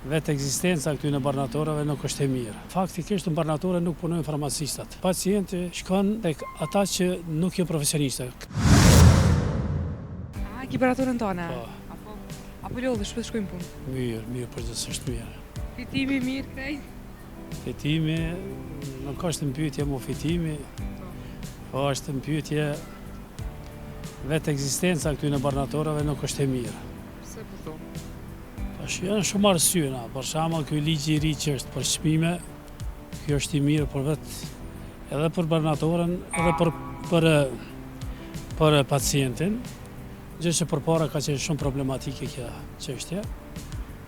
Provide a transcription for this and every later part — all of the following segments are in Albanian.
vetë ekzistenca këtyre barnatorëve nuk është e mirë. Faktikisht në barnatore nuk punojnë farmacistat. Pacienti shkon tek ata që nuk janë profesionistë. A ki baratorën tona? Po. Apo lodhë, shpes shkojmë punë? Mirë përgjithsisht mirë. Fitimi mirë krejt? Fitimi, nuk është në pyetje mu fitimi, po është në pyetje vetë ekzistenca këtyre barnatorëve nuk është e mirë. Pse po thonë? Janë shumë arsyena, për shembull ky ligj i ri që është për çmime, ky është i mirë për vetë edhe për barnatorën, edhe për pacientin, gjë që përpara ka qenë shumë problematike kjo çështje,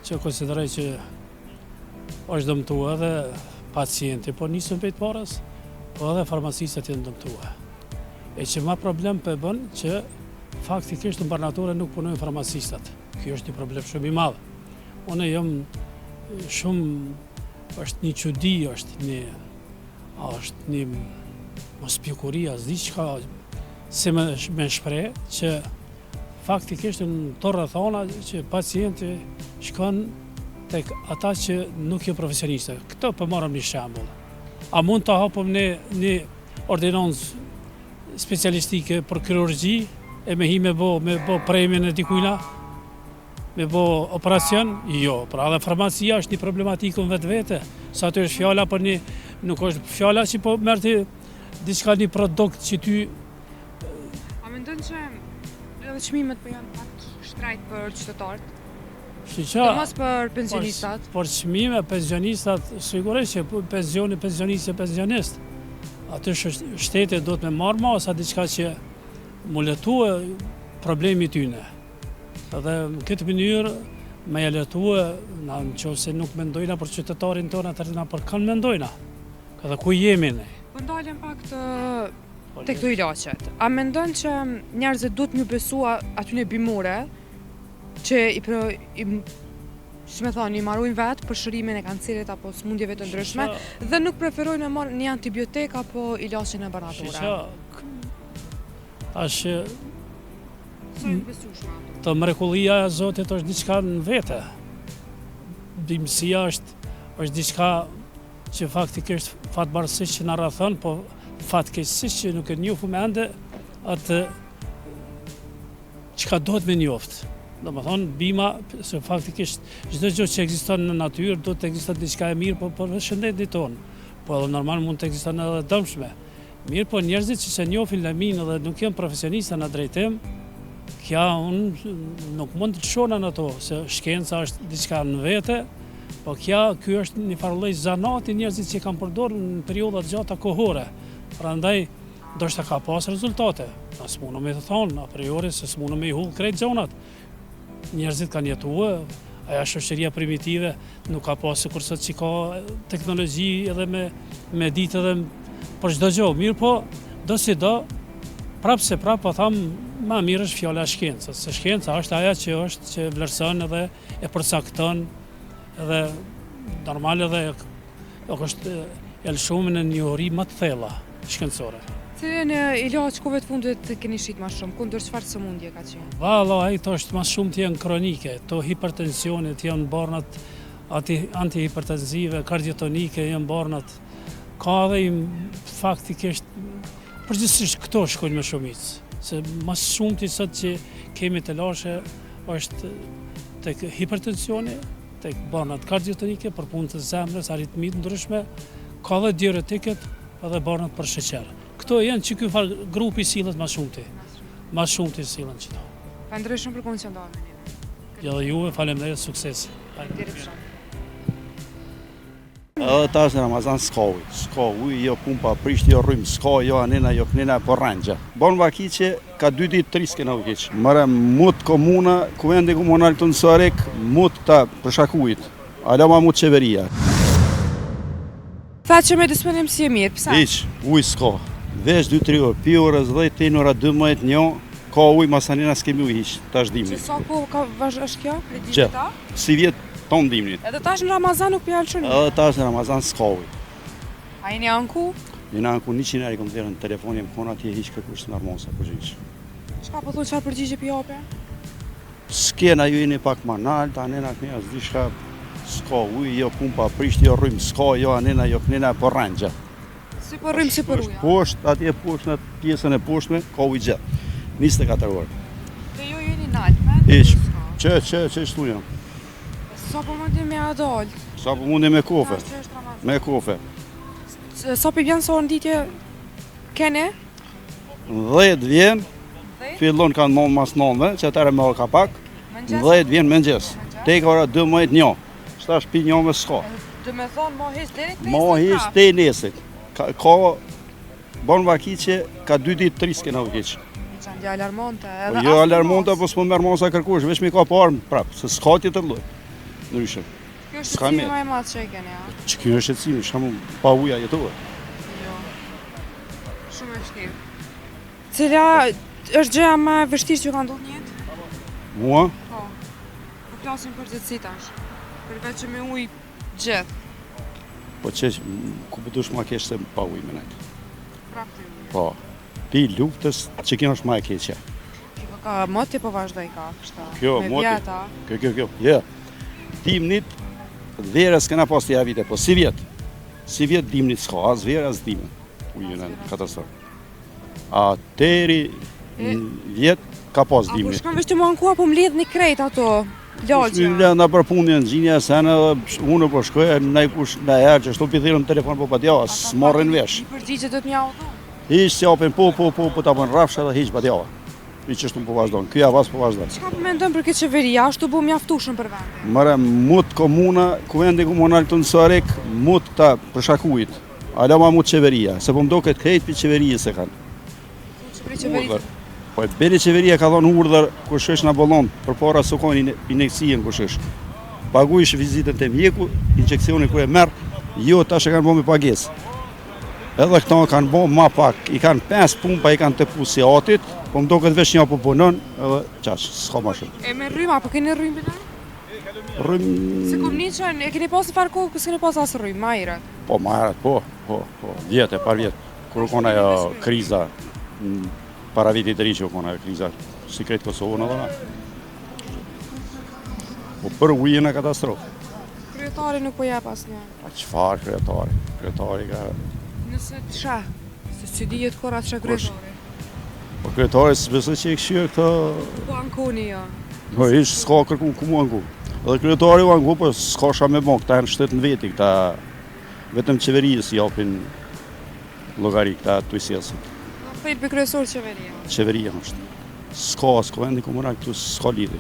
që konsideroj që është dëmtuar edhe pacienti, po nisën pejt parës, po edhe farmacistët janë dëmtuar. E që ma problem për bën që faktikisht në barnatore nuk punojnë farmacistat. Kjo është një problem shumë i madh. Unë jam shumë, është një çudi, është një mospjekuria, s'diçka si me shpreh që faktikisht në to rrethona që pacienti shkon tek ata që nuk janë profesionistë. Këto po marrim një shembull. A mund të hapëm një ordinancë specialistike për kirurgji e me bo premjen e dikujna? Me bo operacion? Jo, pra edhe farmacia është një problematikë në vetë. Sa të është fjala për një, nuk është fjala që po merr ti diçka një produkt që ty. A mendon që edhe çmimet po janë pak shtrajt për qytetarët? Mos për pensionistat? Për çmime pensionistat, sigurisht që pensionist. Aty shteti do të me marrë masa diçka që mu letue problemi tyne. Edhe në këtë mënyrë me e letue, në qoftë nuk mendojna për qytetarin tonë, atërina për kanë mendojna. Këta ku jemi ne. Po ndalem pak të këto ilaqet. A mendon që njerëzit duhet më besua atyne bimore që i marrojnë vetë për shërimin e kancerit apo smundjeve të ndryshme dhe nuk preferojnë me marrë një antibiotik apo ilaqen e barnature? Të mrekullia e Zotit është diçka në vete. Bimësia është diçka që faktikisht fatbarësisht që në rrethon, po fatkeqësisht që nuk e njohim ende atë çka duhet me njoftë. Do më thonë, bima, se faktikisht çdo gjë që ekziston në natyrë do të ekziston diçka e mirë, po për shëndetin tonë. Po edhe normal mund të ekziston edhe dëmshme. Mirë, po njerëzit që se njohin lamin edhe nuk janë profesionistë në drejtim, kja unë nuk mund të çona në ato, se shkenca është diçka në vete, po ky është një farë zanati njerëzit që kanë përdorur në perioda të gjata kohore. Prandaj ndoshta ka pas rezultate. S'mundem me të thonë a priori se s'mundem me i hull krejt zonat. Njerëzit kanë jetuar, aja shoqëria primitive nuk ka pas sikurse që ka teknologji edhe me ditë edhe për çdo gjë. Mirë po, do si do, prapë po tham, ma mirë është fjala e shkencës. Se shkenca është aja që vlerëson edhe e përcakton edhe normal edhe është elshumi në njohuri më të thella shkencore. Se në ilaq kohëve të fundit keni shit ma shumë, kundër çfarë sëmundje ka qenë? Valla, ato është ma shumë të janë kronike, to hipertensionit janë barnat antihipertensive, kardiotonike janë barnat, ka edhe faktikisht, përgjithsisht këto shkojnë me shumicë, se ma shumë të sot që kemi të lashe është tek hipertensioni, tek barnat kardiotonike, për punë të zemrës, aritmit ndryshme, ka edhe diuretiket edhe barnat për sheqer. Këto janë që ky grupi sillet ma shumë të sillen qëto. Falenderoj shumë për kohën që ndodhe me ne. Ja dhe juve, faleminderit, sukses. Faleminderit shumë. Edhe tash në Ramazan s'ka ujë, jo pumpa prisht, jo rrymë, s'ka, jo anena, jo knena, po rrengja. Bon vaki që ka 2 ditë 3 s'kena u keq. Mëre mut komuna, kuvendi komunal të Nësarek, mut ta përshakujt, ala ma mut qeveria. Tha që me disponim si e mirë, pësa? Hiq, ujë s'ka. Vesh 2-3 orë, pi orës 10, tin ora 12, një, ka ujë, masanina s'kemi ujë hiq, tash dimni. Që sa ko ka vazh është kjo? Gjë, si vjetë ton dimnit. Edhe tash në Ramazan nuk pjallë qënë? Edhe tash në Ramazan s'ka ujë. A jeni anku? Jena anku 100 eri kom të në telefonin më kona atje hiq kërkush të nërmon sa përgjigj. Qka po thonë qarë përgjigje pjape? S'kena ju jeni pak ma nalt, anena kënja s'di shka s'ka ujë, jo pumpa, prisht, jo rrymë, s'ka, jo anena, jo knena, po rrengja. Si po rrim, si po Është uja. poshtë, atje poshtë në pjesën e poshtme, ka ujë gjithë. 24 orë. Dhe ju jeni nalt, me? Ish. Që shtu jam? Sa po mundi me adol? Sa po mundi me kofe, Që është Ramazan? me kofe. Sa po vjen sa orë nditje kene? 10 vjen, 10? fillon kanë mon mas 9, që atëre me ka pak, Mëngjes? 10 vjen mëngjes. Tek ora 12 një. Shtash pi një me s'ka. Do me thonë mo hiç deri te Mo hiç te nesit. Ka bon vakiqe, ka 2 ditë 3 s'kena vakiqe. Qanë dja alarmonte. Po jo alarmonta, po s'po merr mosa kërkush, veç mi ka pa armë prap, se s'ka tjetër lloj. Ndryshe. Kjo është s'ka shqetësimi mirë. më i madh që e keni, ja? Që kjo është shqetësimi, shamu pa uja jetove. Jo. Shumë e vështirë. Cila është gjëja më e vështirë që ka ndodhur në jetë? Mua, Po. Po flasim për gjithësi tash. Përveç që me ujë gjithë. po që ku po dush ma kesh se pa ujë me nejtë. Prapë të ujë. Po, pi luftës që kjo është ma e keqja. Kjo ka moti po vazhdoj ka kështa. Kjo, me moti. vjeta. Kjo. Ja. Dimnit, verës kena pas të javite, po si vjetë. Si vjetë dimnit s'ka, as verë, as dimë. Ujë në katastrofë. A teri vjetë ka pas A po dimnit. shkon veç të mua në ku apo mbledh një krejt ato? Lagja. Shmile nga për punën, gjinja sen edhe unë po shkoja, na i kush na herë që shto pithirën telefon po pa djava, s'marrin vesh. I përgjigje do të mja auto. Hiq s'japin po ta bën rrafsh edhe hiq pa djava. I që shtu po vazhdon, ky avas po vazhdon. Çka po mendon për këtë qeveria? Ashtu bu mjaftueshëm për vendin. Mëre mut komuna, kuvendi komunal të në Sarek, mut ta përshakujt. Ala ma mut qeveria, se po mdo këtë krejt për qeveria se kanë. Urdhër. Po e beri qeveria ka thonë urdhër kush është në bollon, për para së koni injekcien kush është. Pagujsh vizitën të mjeku, injekcioni kur e merr, jo tash e kanë bë me pagesë. Edhe këto kanë bë ma pak, i kanë 5 pumpa, i kanë të pusi atit, po më do këtë vesh një po punon, edhe qash, s'ka ma shumë. E me rrymë, apo keni rrymë për ta? Se Rrym, kom një që e keni pas në farë kohë, kësë keni pas asë rrymë, ma herët. po ma herët, po, vjetë, par vjetë. Kur u kona jo kriza, para vitit të ri që u kona kriza, si krejtë Kosovën edhe na. Po për ujën e katastrofë. Kryetari nuk po jep as një. A qëfar kryetari? Kryetari ka... Nëse të shah, se që dijet kora të shah kryetari. Po kryetari së besoj që i këshirë këto... Po ankoni jo. Po ishë s'ka kërku ku mu anku. Edhe kryetari u anku, po s'ka sha me bon, këta e në shtetë në veti, këta vetëm qeverijës japin logari, këta të ujësjesin. Fejt për kryesor qeveria. Qeveria është. S'ka vendi komunal këtu, s'ka lidhje.